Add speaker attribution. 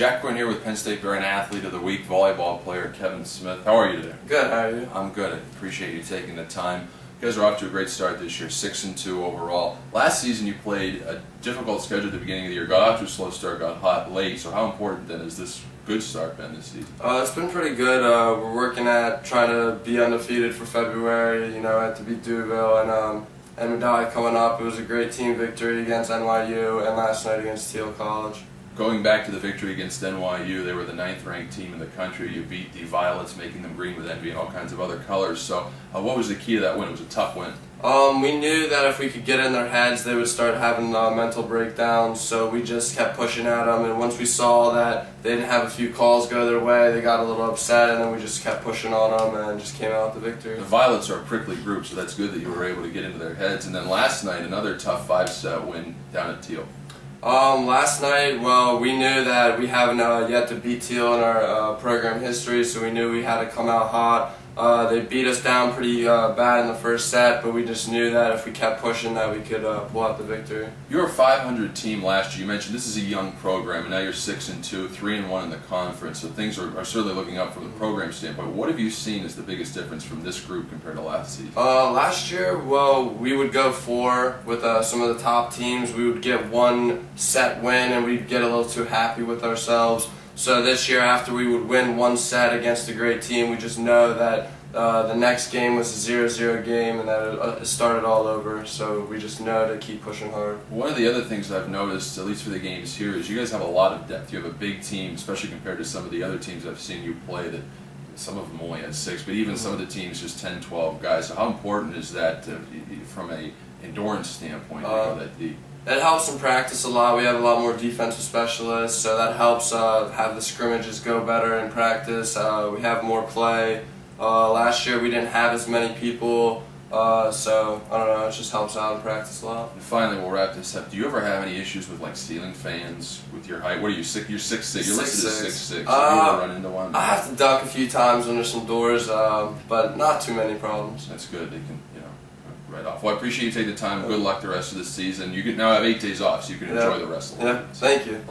Speaker 1: Jack Quinn here with Penn State Behrend Athlete of the Week, volleyball player Kevin Smith. How are you today?
Speaker 2: Good, how are you?
Speaker 1: I'm good. I appreciate you taking the time. You guys are off to a great start this year, 6-2 overall. Last season you played a difficult schedule at the beginning of the year, got off to a slow start, got hot late. So how important then has this good start been this season?
Speaker 2: It's been pretty good. We're working at trying to be undefeated for February, had to beat Duville and Medallia coming up. It was a great team victory against NYU and last night against Teal College.
Speaker 1: Going back to the victory against NYU, they were the 9th ranked team in the country. You beat the Violets, making them green with envy and all kinds of other colors. So what was the key to that win? It was a tough win.
Speaker 2: We knew that if we could get in their heads, they would start having mental breakdowns, so we just kept pushing at them, and once we saw that they didn't have a few calls go their way, they got a little upset, and then we just kept pushing on them and just came out with the victory.
Speaker 1: The Violets are a prickly group, so that's good that you were able to get into their heads. And then last night, another tough 5-set win down at Teal.
Speaker 2: Last night, well, we knew that we haven't yet to beat Teal in our program history, so we knew we had to come out hot. They beat us down pretty bad in the first set, but we just knew that if we kept pushing that we could pull out the victory.
Speaker 1: You were a 500 team last year. You mentioned this is a young program, and now you're 6-2, 3-1 in the conference, so things are certainly looking up from the program standpoint. What have you seen as the biggest difference from this group compared to last season?
Speaker 2: Last year, well, we would go 4 with some of the top teams. We would get one set win, and we'd get a little too happy with ourselves. So this year, after we would win one set against a great team, we just know that the next game was a 0-0 game and that it started all over. So we just know to keep pushing hard.
Speaker 1: One of the other things I've noticed, at least for the games here, is you guys have a lot of depth. You have a big team, especially compared to some of the other teams I've seen you play that some of them only had 6, but even some of the teams just 10, 12 guys. So how important is that from a endurance standpoint?
Speaker 2: It helps in practice a lot. We have a lot more defensive specialists, so that helps have the scrimmages go better in practice. We have more play. Last year we didn't have as many people, so I don't know, it just helps out in practice a lot.
Speaker 1: And finally, we'll wrap this up. Do you ever have any issues with like ceiling fans with your height? What are you, you're 6'6"? You're listed as 6'6". So you ever run into one?
Speaker 2: I have to duck a few times under some doors, but not too many problems.
Speaker 1: That's good. They can, right off. Well, I appreciate you taking the time. Good luck the rest of the season. You can now have 8 days off, so you can enjoy the rest of the
Speaker 2: thank you.